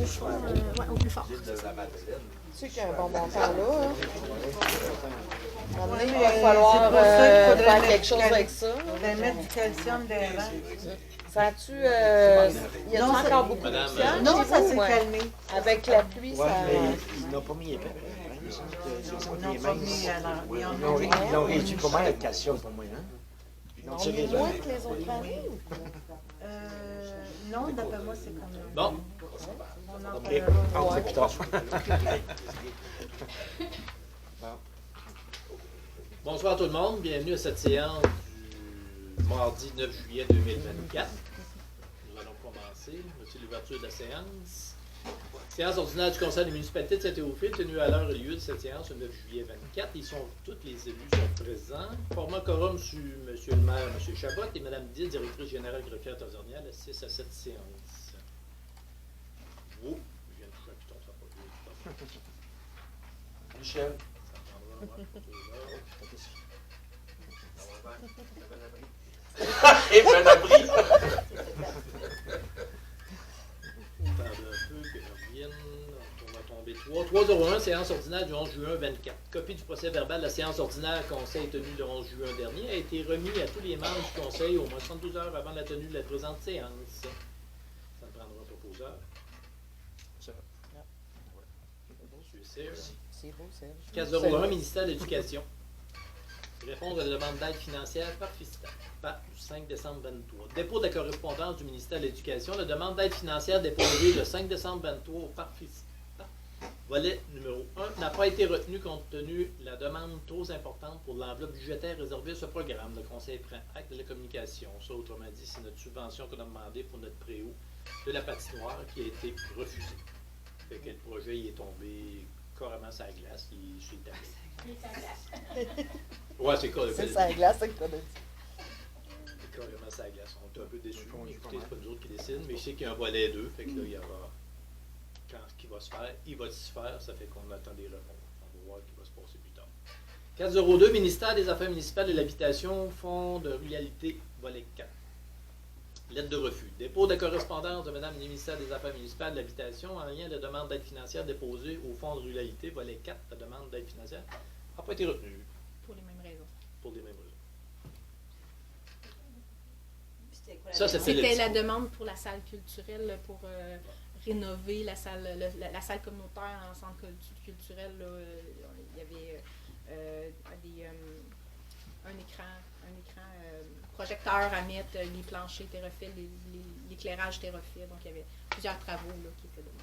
choix au plus fort. Tu sais qu'il y a un bon montant là. Hein? À un moment donné, il va c'est falloir pour ça qu'il faudrait faire mettre quelque chose du avec ça. Il faudrait mettre du calcium derrière. Ça a-tu. Il y a Non, encore ça- beaucoup de Madame, poussière? Non, chez ça vous? s'est Ouais. calmé. Avec la pluie, ça. Ils n'ont pas mis épais. Il me semble que Ils c'est n'ont les pas mêmes. mis à la... Ils ont réduit pas mal le calcium pour moi. Hein? Ils ont tiré Moins que les autres années? Non, d'après moi, c'est comme... Bon, On en OK. parlera. On sait plus tard. bonsoir tout le monde. Bienvenue à cette séance du mardi 9 juillet 2024. Nous allons commencer. Voici l'ouverture de la séance. Séance ordinaire du Conseil de municipalité de Saint-Théophile, tenue à l'heure et lieu de cette séance le 9 juillet 24. Tous les élus sont présents. Format quorum sur M. le maire, M. Chabot et Mme Dill, directrice générale greffière territoriale, assiste à cette séance. Vous, je viens de toucher un piton, ça va pas bien. Michel. Ça prendra Et ben abri. Attendez un peu que je revienne. On va tomber 301, séance ordinaire du 11 juin 24. Copie du procès verbal de la séance ordinaire conseil tenue le 11 juin dernier a été remis à tous les membres du conseil au moins 72 heures avant la tenue de la présente séance. Ça ne prendra pas proposeur. Monsieur Serge. C'est beau, Serge. 401, ministère de l'Éducation. Répondre à la demande d'aide financière par FISTA, du 5 décembre 23. Dépôt de la correspondance du ministère de l'Éducation. La demande d'aide financière déposée le 5 décembre 23 au par FISTA. Volet numéro 1 n'a pas été retenu compte tenu de la demande trop importante pour l'enveloppe budgétaire réservée à ce programme. Le Conseil prend acte de la communication. Ça, autrement dit, c'est notre subvention qu'on a demandé pour notre préau de la patinoire qui a été refusée. Fait que le projet il est tombé carrément sur la glace. Il suit le tapis. Ouais, c'est quoi? C'est ça, la glace, c'est quoi de dire? C'est carrément sur la glace. On est un peu déçus. Écoutez, c'est pas nous autres qui décident, mais je sais qu'il y a un volet 2. Fait que là, il y aura. Quand ce qui va se faire, il va se faire. Ça fait qu'on attend des réponses. On va voir ce qui va se passer plus tard. 402, ministère des Affaires municipales et de l'Habitation, Fonds de ruralité, volet 4. Lettre de refus. Dépôt de correspondance de Mme le ministère des Affaires municipales et de l'Habitation en lien de demande d'aide financière déposée au Fonds de ruralité, volet 4. La demande d'aide financière n'a pas été retenue. Pour les mêmes raisons. Pour des mêmes raisons. Ça, c'était c'était la demande pour la salle culturelle, pour rénover la salle, la salle communautaire en centre culturel. Là, il y avait un écran projecteur à mettre, les planchers étaient refaits, l'éclairage était refait. Donc, il y avait plusieurs travaux là, qui étaient demandés.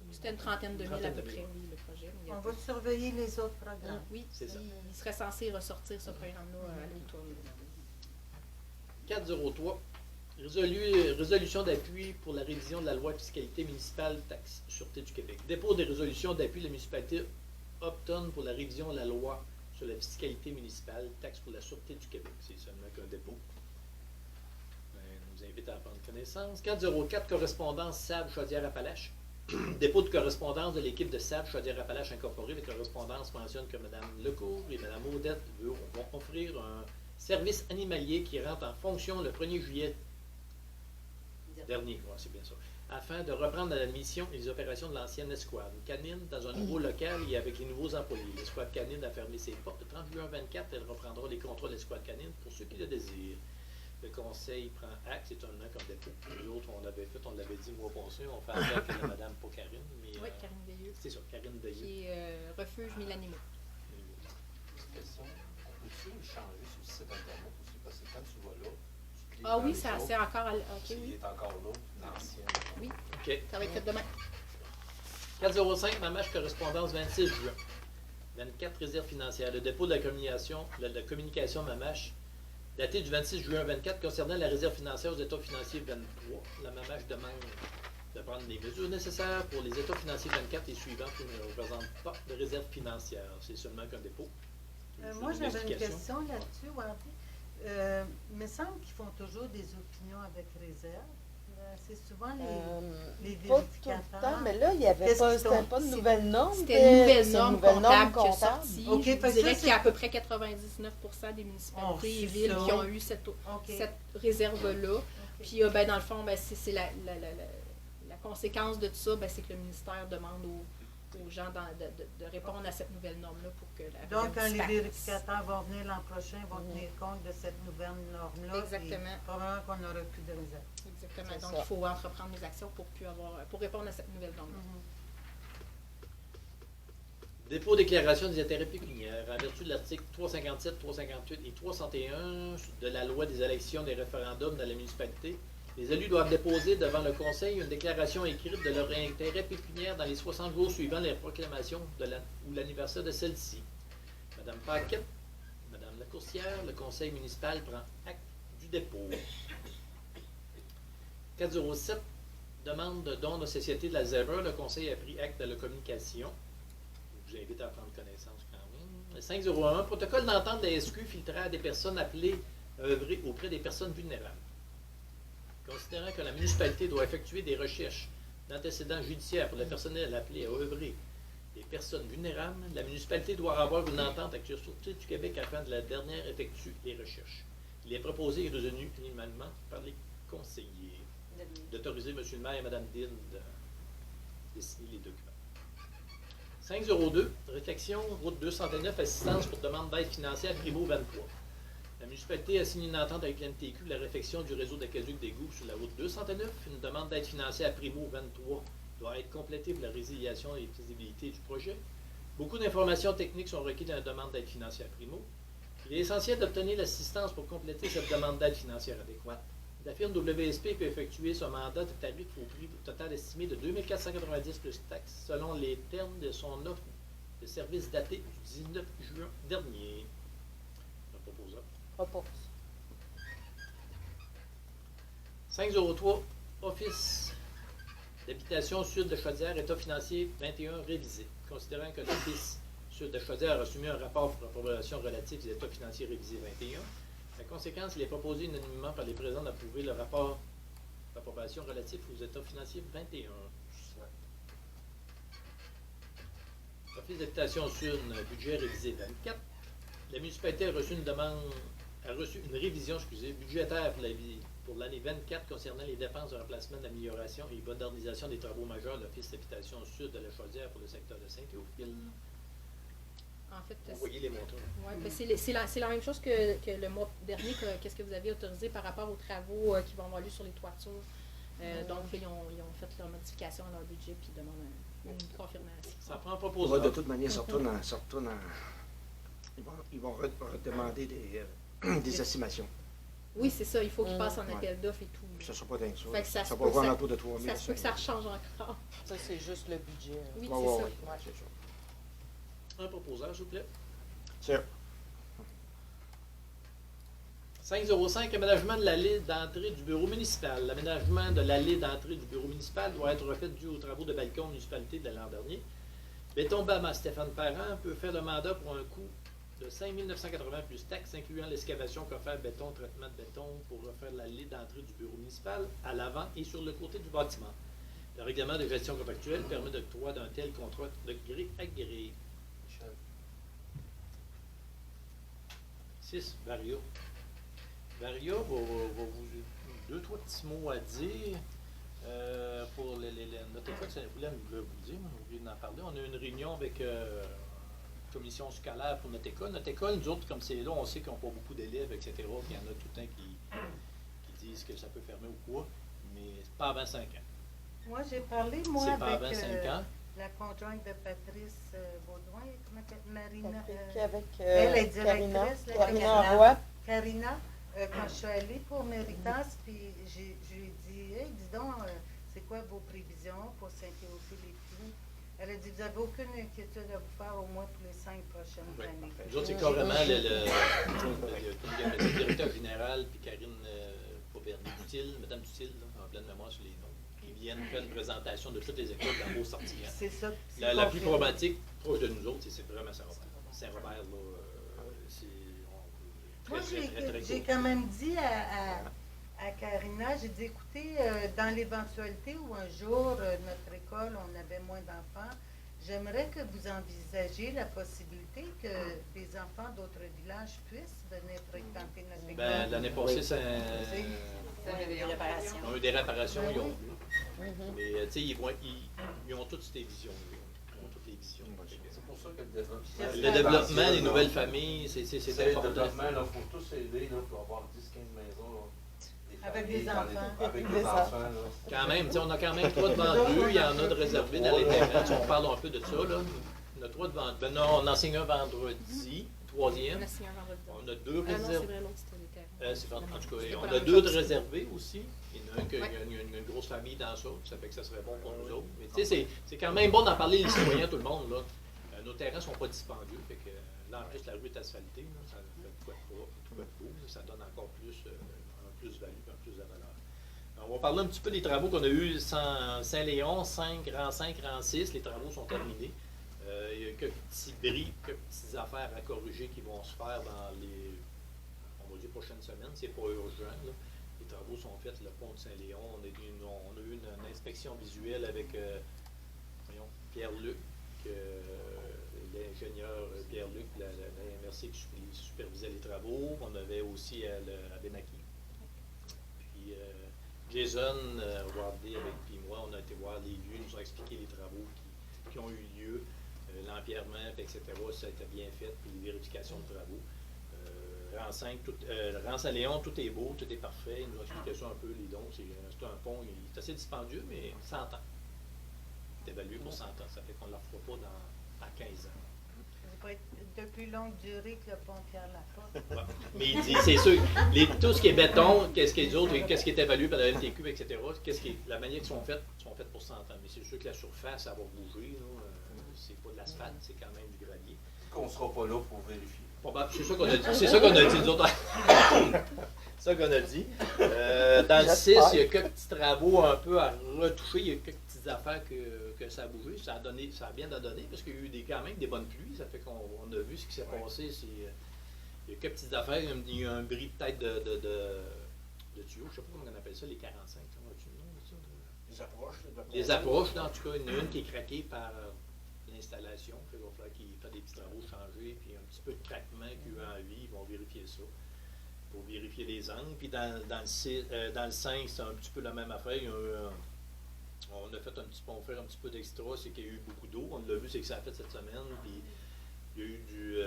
C'était une trentaine de mille à peu près, oui, le projet. On va surveiller les autres programmes. Oui, C'est ça. il serait censé ressortir ce programme-là à l'automne. 403. Résolution d'appui pour la révision de la loi de fiscalité municipale taxe Sûreté du Québec. Dépôt des résolutions d'appui de la municipalité obtonne pour la révision de la loi sur la fiscalité municipale taxe pour la Sûreté du Québec. C'est seulement qu'un dépôt. On nous invite à en prendre connaissance. 404. Correspondance SAB Chaudière-Appalaches. Dépôt de correspondance de l'équipe de SAB Chaudière-Appalaches Incorporée. La correspondance mentionne que Mme Lecourt et Mme Audette vont offrir un service animalier qui rentre en fonction le 1er juillet dernier, ouais, c'est bien ça, afin de reprendre la mission et les opérations de l'ancienne escouade canine dans un nouveau local et avec les nouveaux employés. L'escouade canine a fermé ses portes le 30 juin 24. Elle reprendra les contrôles de l'escouade canine pour ceux qui le désirent. Le conseil prend acte, c'est un an comme dépôt. Nous autres, on l'avait dit le mois passé, on fait appel à Mme pas Karine. Mais, Oui, Karine Veilleux. c'est ça, Karine Veilleux. Qui est refuge Milanimo. Petite question. On peut-tu changer sur le site internet aussi? Parce que quand tu vas là, tu cliques Ah dans oui, les ça autres, c'est encore. Ok, il oui. est encore là, l'ancien. Oui, OK. ça va être fait demain. 405, Mamache, correspondance 26 juin. 24, réserve financière. Le dépôt de la communication Mamache, daté du 26 juin 24, concernant la réserve financière aux états financiers 23. La Mamache demande de prendre les mesures nécessaires pour les états financiers 24 et suivants qui ne représentent pas de réserve financière. C'est seulement qu'un dépôt. Moi, j'avais une question là-dessus, Wendy. Il me semble qu'ils font toujours des opinions avec réserve. C'est souvent les Pas tout vérificateurs. le temps, mais là, il n'y avait Qu'est-ce pas, qu'ils c'était sont- pas une nouvelle norme. C'était une nouvelle norme nouvelle comptable qui est comptable. sortie. OK, Je fait que dirais ça, qu'il y a à peu près 99% des municipalités Oh, et c'est villes ça. qui ont eu cette OK. réserve-là. Puis, dans le fond, c'est la conséquence de tout ça, c'est que le ministère demande aux gens de répondre à cette nouvelle norme-là pour que la Donc, quand les disparaisse. vérificateurs vont venir l'an prochain, ils vont tenir compte de cette nouvelle norme-là. Exactement. Et probablement qu'on n'aura plus de réserve. Exactement. C'est Donc, ça. il faut entreprendre des actions pour répondre à cette nouvelle norme-là. Dépôt déclaration des intérêts pécuniaires. En vertu de l'article 357, 358 et 361 de la loi des élections des référendums dans la municipalité, les élus doivent déposer devant le conseil une déclaration écrite de leur intérêt pécuniaire dans les 60 jours suivant les proclamations ou l'anniversaire de celle-ci. Madame Paquette, Madame Lacourcière, le conseil municipal prend acte du dépôt. 407, demande de don de société de la Zèbre. Le conseil a pris acte de la communication. Je vous invite à prendre connaissance quand même. 501, protocole d'entente de la SQ filtrant à des personnes appelées à œuvrer auprès des personnes vulnérables. Considérant que la municipalité doit effectuer des recherches d'antécédents judiciaires pour le personnel appelé à œuvrer des personnes vulnérables, la municipalité doit avoir une entente avec la Sûreté du Québec afin que la dernière effectue les recherches. Il est proposé et retenu unanimement par les conseillers d'autoriser M. le maire et Mme Dill de signer les documents. 502, réflexion, route 209, assistance pour demande d'aide financière Primo 23. La municipalité a signé une entente avec l'NTQ pour la réfection du réseau d'aqueduc d'égouts sur la route 209. Une demande d'aide financière Primo 23 doit être complétée pour la résiliation et la faisabilité du projet. Beaucoup d'informations techniques sont requises dans la demande d'aide financière Primo. Il est essentiel d'obtenir l'assistance pour compléter cette demande d'aide financière adéquate. La firme WSP peut effectuer son mandat de tarif au prix total estimé de 2 490 plus taxes selon les termes de son offre de service datée du 19 juin dernier. Un proposant. Propose. 503, Office d'habitation sud de Chaudière, État financier 21 révisé. Considérant que l'Office sud de Chaudière a soumis un rapport pour approbation relatif des états financiers révisés 21, la conséquence, il est proposé unanimement par les présents d'approuver le rapport d'approbation relatif aux états financiers 21. Office d'habitation sud, budget révisé 24. La municipalité a reçu une révision budgétaire pour l'année 24 concernant les dépenses de remplacement, d'amélioration et modernisation des travaux majeurs de l'Office d'habitation sud de la Chaudière pour le secteur de Saint-Théophile. En fait, Vous voyez les montants. ouais, c'est la même chose que le mois dernier, qu'est-ce que vous avez autorisé par rapport aux travaux qui vont avoir lieu sur les toitures. Donc, ils ont fait leur modification à leur budget puis ils demandent une confirmation. Ça prend Ouais, proposé. de toute manière, ils vont redemander des estimations. Oui, c'est ça. Il faut qu'ils passent en Ouais. appel d'offres et tout. Puis ça ne sera pas dingue, ça. Fait que ça Ça se va peut voir que en ça- autour de 3 000. Ça se peut que ça rechange encore. Ça, c'est juste le budget. Oui, Ouais, c'est ouais, ça. ouais, c'est ça. Un proposeur, s'il vous plaît. C'est 505, aménagement de l'allée d'entrée du bureau municipal. L'aménagement de l'allée d'entrée du bureau municipal doit être refait dû aux travaux de balcon municipalité de l'an dernier. Béton Bama, Stéphane Parent peut faire le mandat pour un coût de 5 980 plus taxes, incluant l'excavation, coffre, béton, traitement de béton pour refaire l'allée d'entrée du bureau municipal à l'avant et sur le côté du bâtiment. Le règlement de gestion contractuelle permet d'octroi d'un tel contrat de gré à gré. Michel. 6, Vario. Vario va vous deux, trois petits mots à dire. Pour notre école, ça voulait vous dire, mais j'ai oublié d'en parler. On a eu une réunion avec la commission scolaire pour notre école. Notre école, nous autres, comme c'est là, on sait qu'ils n'ont pas beaucoup d'élèves, etc. Puis il y en a tout le temps qui disent que ça peut fermer ou quoi, mais c'est pas avant 5 ans. Moi, j'ai parlé, moi, C'est pas avec avant 5 ans. la conjointe de Patrice Baudouin, comment elle s'appelle? Marina. Avec Elle est Carina. directrice, la Carina Roy. Karina, quand je suis allée pour Méritas, puis je lui ai dit, hey, dis donc, c'est quoi vos prévisions pour Saint-Théophile et tout? Elle a dit, vous n'avez aucune inquiétude à vous faire au moins pour les 5 prochaines Oui, années. parfait. Nous autres, c'est carrément le directeur général, puis Karine Dutil, Mme Dutil, en pleine mémoire sur les noms, qui viennent faire une présentation de toutes les écoles dans vos sorties. C'est ça. c'est La plus confirmé. problématique, proche de nous autres, c'est vraiment Saint-Robert. Saint-Robert, là, c'est Moi, très, très, très j'ai court. quand même dit à Karina, j'ai dit, écoutez, dans l'éventualité où un jour, notre école, on avait moins d'enfants, j'aimerais que vous envisagiez la possibilité que des enfants d'autres villages puissent venir fréquenter notre école. Ben, l'année passée, ça, Ça, il y avait des réparations. ils ont eu des réparations, Ben ils ont oui. vu. Mais tu sais, ils ont toutes ces visions. Ils ont toutes les visions. C'est pour ça que le développement. Le développement des nouvelles familles, c'est Le important. développement, il faut tous aider là, pour avoir 10-15 maisons. Là, Avec familles des dans enfants. Avec Des des enfants. Là. Quand même, tu sais, on a quand même 3 devant 2, il y en a de réservés dans les terrains. Si on parle un peu de ça, là, on a 3 devant 2. Ben non, on enseigne un vendredi, On troisième. a signé un vendredi. On a 2 Ah non, c'est réservés. vrai, l'autre, c'était les terrains. En tout cas, C'était on pas a la même 2 de chose. réservés aussi. Il y en a un qui a Ouais. une grosse famille dans ça, ça fait que ça serait bon pour nous autres. Mais tu sais, c'est quand même bon d'en parler les citoyens, tout le monde. Là. Nos terrains ne sont pas dispendieux, fait que là, en plus, la rue est asphaltée, là, ça fait de quoi de beau, là, ça donne encore plus, un plus-value, un plus de valeur. Alors, on va parler un petit peu des travaux qu'on a eus Saint-Léon, rang 5, rang 6, les travaux sont terminés. Il y a quelques petits bris, quelques petites affaires à corriger qui vont se faire dans les, on va dire, prochaines semaines, c'est pas urgent, là. Les travaux sont faits, le pont de Saint-Léon, on a eu une inspection visuelle avec Pierre-Luc, l'ingénieur Pierre-Luc, la MRC qui supervisait les travaux. On avait aussi à Benaki. Puis Jason, Wardley avec puis moi, on a été voir les lieux, ils nous ont expliqué les travaux qui ont eu lieu, l'empierrement, etc. Ça a été bien fait, puis les vérifications de travaux. Rang 5, Rang Saint-Léon, tout est beau, tout est parfait. Ils nous ont expliqué ça un peu, les dons. C'est un pont, il est assez dispendieux, mais 100 ans. C'est évalué pour 100 ans. Ça fait qu'on ne le refera pas dans 15 ans. Ça va être de plus longue durée que le pont Pierre-Laporte. Ouais. Mais il dit, c'est sûr, tout ce qui est béton, qu'est-ce qui est d'autre, qu'est-ce qui est évalué par la MTQ, etc., la manière qu'ils sont faites pour 100 ans. Mais c'est sûr que la surface, ça va bouger. C'est pas de l'asphalte, c'est quand même du gravier. On ne sera pas là pour vérifier. C'est ça qu'on a dit. C'est ça qu'on a dit, nous autres. C'est ça qu'on a dit. Dans le 6, il y a quelques petits travaux un peu à retoucher. Il y a quelques petites affaires que ça a bougé. Ça a bien donné parce qu'il y a eu quand même des bonnes pluies. Ça fait qu'on a vu ce qui s'est passé. Il y a quelques petites affaires. Il y a eu un bris peut-être de tuyaux. Je ne sais pas comment on appelle ça, les 45. As-tu le nom de ça? Les approches. Les approches, là, en tout cas, il y en a une qui est craquée par l'installation. Il va falloir qu'il fasse des petits travaux changés, puis un petit peu de craquement qu'il y a eu en vie, ils vont vérifier ça. Pour vérifier les angles. Puis dans le 5, c'est un petit peu la même affaire. On a fait on fait un petit peu d'extra, c'est qu'il y a eu beaucoup d'eau. On l'a vu, c'est que ça a fait cette semaine. Puis il y a eu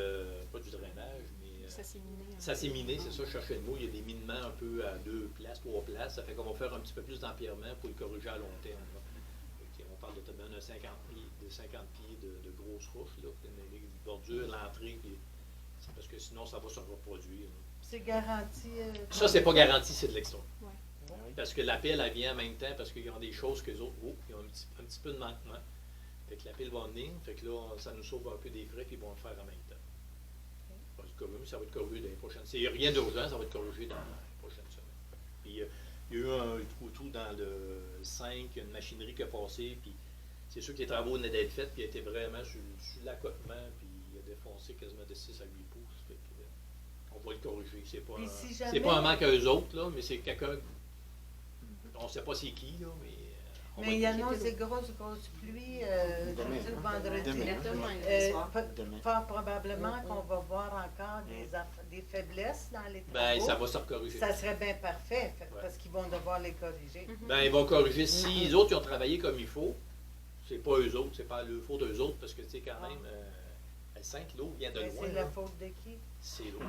pas du drainage, mais Ça s'est miné. ça s'est miné, c'est ça, je cherchais le mot. Il y a des minements un peu à 2 places, 3 places. Ça fait qu'on va faire un petit peu plus d'empierrement pour le corriger à long terme. Là. On parle de 50 pieds de grosses roches, là, les bordures, l'entrée, c'est parce que sinon ça va se reproduire. Là. C'est garanti. Ça, c'est pas garanti, c'est de l'extra. Ouais. Parce que la pile, elle vient en même temps, parce qu'ils ont des choses que les autres, ils ont un petit peu de manquement. Fait que la pile va venir, fait que là, ça nous sauve un peu des frais, puis ils vont le faire en même temps. Ça va être corrigé dans les prochaines. C'est rien d'urgent, ça va être corrigé dans les prochaines semaines. Puis il y a eu un trou dans le 5, il y a une machinerie qui a passé, puis c'est sûr que les travaux venaient d'être faits, puis il était vraiment sur l'accotement, puis il a défoncé quasiment de 6 à 8 pouces. Fait que, on va le corriger. C'est pas, Puis si c'est pas un manque à eux autres, là, mais c'est quelqu'un. On ne sait pas c'est qui, là, mais. On va Mais il le y corriger. annonce des grosses pluies Demain. jeudi ou vendredi. Demain. Demain. Fort probablement qu'on va voir encore des faiblesses dans les travaux. Ben, ça va se corriger. Ça serait bien parfait, Ouais. parce qu'ils vont devoir les corriger. Ben, ils vont corriger. Si les autres ils ont travaillé comme il faut, c'est pas eux autres, c'est pas le faute d'eux autres, parce que, tu sais, quand même, L5, l'eau vient de Mais loin. c'est là. la faute de qui? C'est l'eau.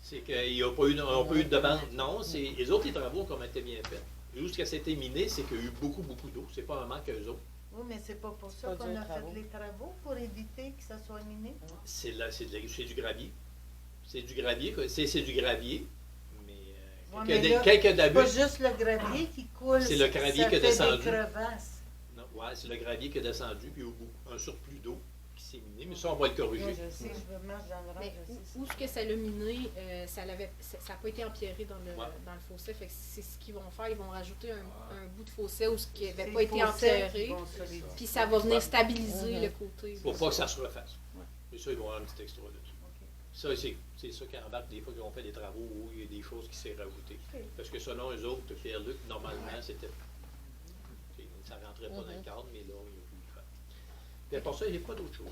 C'est qu'ils n'ont pas eu de demande. Non, c'est les autres, les travaux ont été bien faits. Où ce que c'était miné, c'est qu'il y a eu beaucoup d'eau. C'est pas un manque à eux autres. Oui, mais c'est pas pour ça Pas qu'on dur a travaux. fait les travaux, pour éviter que ça soit miné. C'est du gravier. C'est du gravier, quoi. C'est du gravier. Mais Ouais, quelques mais là, quelques C'est d'abus. pas juste le gravier qui coule. C'est le gravier ça qui a fait descendu. des crevasses. Non, ouais, c'est le gravier qui est descendu, puis il y a eu un surplus d'eau qui s'est miné. Mais ça, on va le corriger. Moi, je sais, je marche dans le rang, Mais je sais ça. où ce que ça l'a miné, ça n'a pas été empierré dans Ouais. le fossé. Fait que c'est ce qu'ils vont faire. Ils vont rajouter un bout de fossé où ce qui n'avait C'est pas été les fossés empierré. qui vont solidifier. Puis ça va venir Ouais. stabiliser le côté. Pour pas que ça se refasse. Ouais. Et ça, ils vont avoir un petit extra là-dessus. Ça, c'est ça qui embarque des fois qu'ils ont fait des travaux où il y a des choses qui s'est rajoutées. Ok. Parce que selon eux autres, Pierre-Luc, normalement, c'était. Ça rentrait pas dans le cadre, mais là, il a voulu le faire. Puis pour ça, il n'y a pas d'autre chose.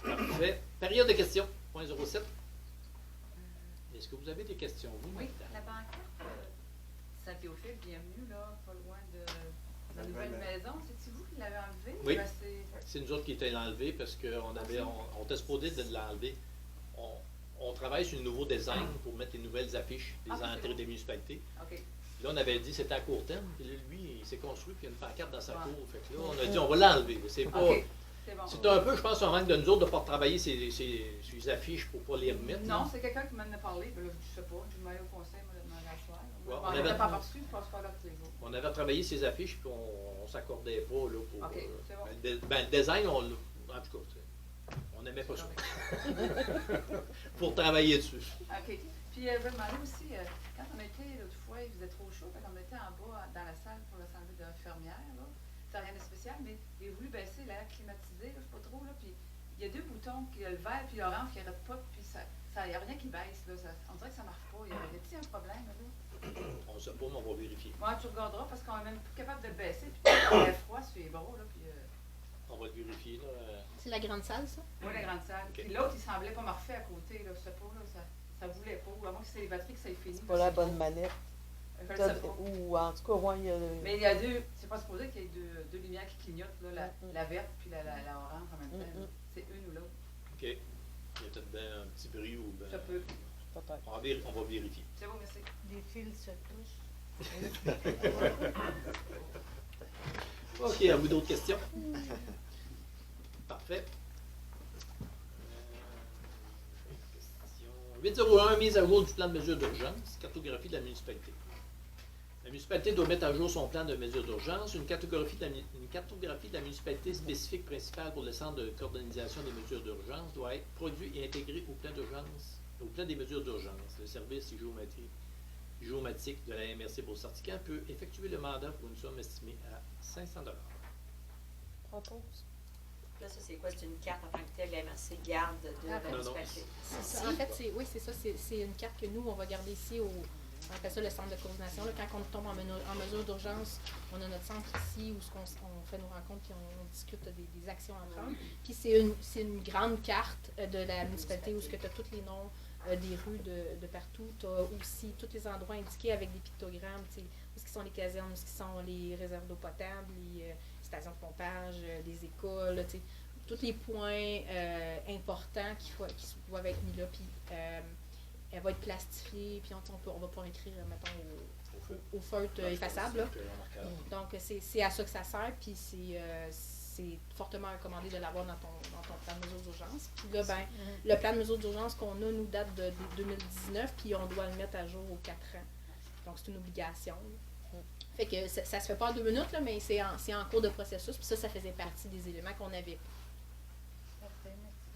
Parfait. Période de questions, point 07. Est-ce que vous avez des questions, vous? Oui, madame? la banquette Saint-Théophile, bienvenue, là, pas loin de la nouvelle maison. C'est-tu vous qui l'avez enlevée? Oui. Ben, C'est nous autres qui était enlevé parce qu'on était supposé de l'enlever. On travaille sur un nouveau design pour mettre les nouvelles affiches des entrées des municipalités. OK. Là, on avait dit que c'était à court terme, puis là, lui, il s'est construit, puis il y a une pancarte dans sa Ouais. cour. Fait que là, on a dit, on va l'enlever. C'est pas. OK, c'est bon. C'est un peu, je pense, un manque de nous autres de ne pas travailler ces affiches pour ne pas les remettre. Non, là. c'est quelqu'un qui m'en a parlé. Ben, là, je sais pas, je m'allais au conseil, moi, de demander à soir. Ouais, On on n'avait avait- pas reçu, je passe pas là tous les jours. On avait travaillé ces affiches, puis on ne s'accordait pas là, pour. OK, c'est bon. Le design, en tout cas, on n'aimait pas ça. Pour travailler dessus. OK. Puis, je vais demander aussi, quand on était l'autre fois, il faisait trop chaud, quand on était en bas dans la salle pour l'assemblée d'infirmières, là, c'est rien de spécial, mais il a voulu baisser l'air climatisé, là, je sais pas trop, là, puis il y a deux boutons, il y a le vert puis l'orange qui n'arrêtent pas, puis il n'y a rien qui baisse, là, on dirait que ça marche pas. Y a-t-il un problème, là? On ne sait pas, mais on va vérifier. Moi, tu regarderas, parce qu'on est même plus capable de le baisser, puis il a froid sur les bras, là, puis... On va le vérifier. Là. C'est la grande salle, ça? Oui, la grande salle. OK. Puis l'autre, il semblait pas marcher à côté, là, je sais pas, là, ça voulait pas, ou à moins que c'est les batteries que ça ait fini. C'est pas la bonne manette. Je le sais pas. Ou en tout cas, ouais, il y a. Mais il y a deux, c'est pas supposé qu'il y ait deux lumières qui clignotent, là, la verte puis la orange en même temps. Là. C'est une ou l'autre. OK. Il y a peut-être bien un petit bris ou ben, Ça peut. Peut-être. on va vérifier. C'est bon, merci. Les fils se touchent. OK, à vous d'autres questions? Parfait. Question 801, mise à jour du plan de mesure d'urgence, cartographie de la municipalité. La municipalité doit mettre à jour son plan de mesure d'urgence, une cartographie de la municipalité spécifique principale pour le centre de coordination des mesures d'urgence doit être produit et intégré au plan d'urgence, au plan des mesures d'urgence. Le service géomatique de la MRC Beauce-Sartican peut effectuer le mandat pour une somme estimée à 500 $. Propose. Là, ça, c'est quoi? C'est une carte en tant que telle, la MRC garde de la Non, municipalité. En fait, c'est ça. C'est une carte que nous, on va garder ici on appelle ça le centre de coordination. Là, quand on tombe en mesure d'urgence, on a notre centre ici où on fait nos rencontres et on discute des actions à prendre. Puis c'est une grande carte de la municipalité où tu as tous les noms des rues de partout. Tu as aussi tous les endroits indiqués avec des pictogrammes, où sont les casernes, où sont les réserves d'eau potable, les stations de pompage, les écoles, tous les points importants qui doivent être mis là. Puis, elle va être plastifiée, puis on va pouvoir écrire, mettons, au feutre effaçable. Là. Donc, c'est à ça que ça sert, puis c'est fortement recommandé de l'avoir dans ton plan de mesure d'urgence. Puis là, ben, le plan de mesure d'urgence qu'on a, nous, date de 2019, puis on doit le mettre à jour aux 4 ans. Donc, c'est une obligation. Là. Fait que ça se fait pas en 2 minutes, là, mais c'est en cours de processus, puis ça faisait partie des éléments qu'on avait. Parfait, merci.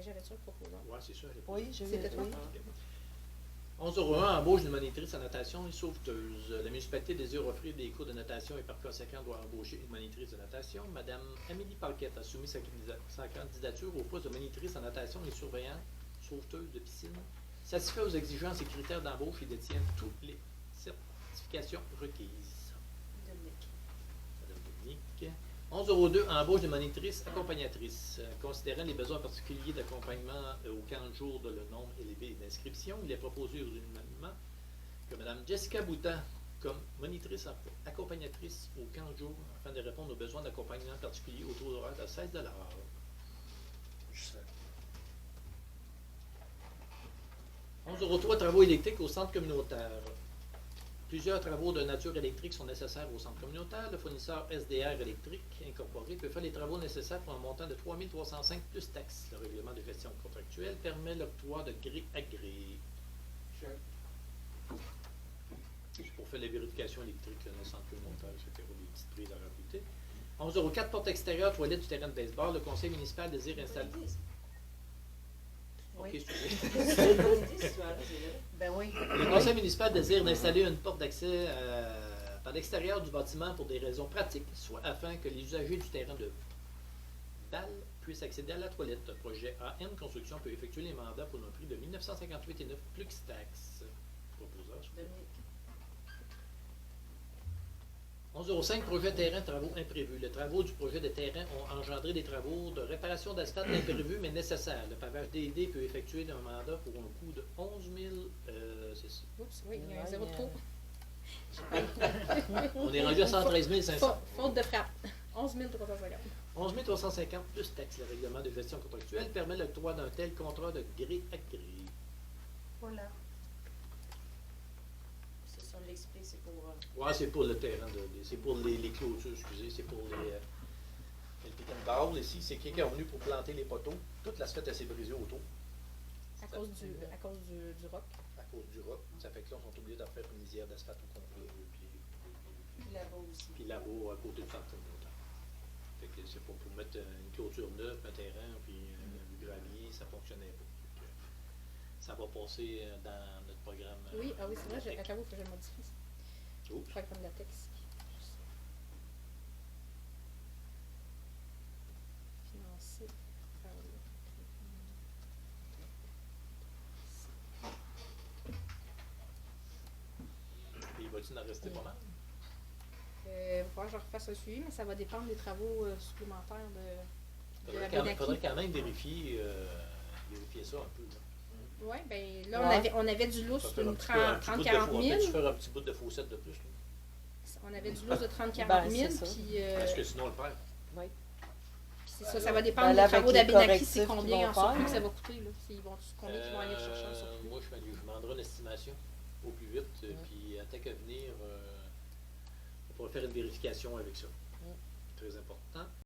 J'avais ça le proposant. Oui, c'est ça. Oui, j'ai C'était vu. toi? Oui. 1101, embauche d'une monitrice en natation et sauveteuse. La municipalité désire offrir des cours de natation et par conséquent doit embaucher une monitrice de natation. Madame Amélie Paquette a soumis sa candidature au poste de monitrice en natation et surveillante sauveteuse de piscine. Satisfait aux exigences et critères d'embauche et détient toutes les certifications requises. Dominique. Madame Dominique. 1102, embauche de monitrice accompagnatrice. Considérant les besoins particuliers d'accompagnement aux 40 jours de le nombre élevé d'inscriptions, il est proposé unanimement que Mme Jessica Boutin, comme monitrice accompagnatrice aux 40 jours, afin de répondre aux besoins d'accompagnement particuliers au taux horaire de 16 $. Je sais. 1103, travaux électriques au centre communautaire. Plusieurs travaux de nature électrique sont nécessaires au centre communautaire. Le fournisseur SDR Électrique Incorporé peut faire les travaux nécessaires pour un montant de 3 305 plus taxes. Le règlement de gestion contractuelle permet l'octroi de gré à gré. C'est pour faire la vérification électrique dans le centre communautaire, c'était pour des petites prises à rajouter. 1104, porte extérieure, toilette du terrain de baseball. Le conseil municipal désire installer. Oui. Ok, excusez. Ben oui. Le conseil municipal désire d'installer une porte d'accès par l'extérieur du bâtiment pour des raisons pratiques, soit afin que les usagers du terrain de balle puissent accéder à la toilette. Le projet AM Construction peut effectuer les mandats pour un prix de 1958,9 plus taxes. Proposeur. Dominique. 11,05 projet terrain, travaux imprévus. Les travaux du projet de terrain ont engendré des travaux de réparation d'asphalte imprévus mais nécessaires. Le pavage DD peut effectuer un mandat pour un coût de 11 000. C'est ça. Oups, oui, il y a un zéro de trop. On est rendu à 113 500. Faute de frappe. 11 350. 11 350 plus taxes. Le règlement de gestion contractuelle permet l'octroi d'un tel contrat de gré à gré. Voilà. C'est ça, l'explique, c'est pour. Ouais, c'est pour le terrain, c'est pour les clôtures, excusez, c'est pour les. Le pick and ball ici, c'est quelqu'un venu pour planter les poteaux. Toute l'asphalte s'est brisée autour. À cause du roc. À cause du roc. Ça fait que là, on sont obligés d'en faire une lisière d'asphalte au complet. Puis là-bas aussi. Puis là-bas, à côté de Fantin. Fait que c'est pas pour mettre une clôture neuve, un terrain, puis du gravier, ça fonctionnait pas. Donc, ça va passer dans notre programme. Oui, c'est vrai, j'avoue que je modifie ça. Oups. Programme latex. Financé par le. Puis, va-t-il en rester pas mal? Il va falloir que je refasse un suivi, mais ça va dépendre des travaux supplémentaires de la Il Benaki. faudrait quand même vérifier ça un peu. Là. Oui, bien là, on avait du lousse Ça fait de un petit peu- un petit bout de 30-40 faux- 000. peut-être faire un petit bout de faussette de plus. Là. On avait du lousse de 30-40 Ben, 000. c'est ça. Puis, Parce que sinon, on le perd. Oui. c'est ça va dépendre Ben, des là, travaux avec les d'Abenaki, c'est correctifs combien qu'ils en vont surplus faire. que ça va coûter. Là. Combien ils vont aller chercher en surplus. Moi, je demanderai une estimation au plus vite. Puis, à qu'à venir, on pourra faire une vérification avec ça. Très important.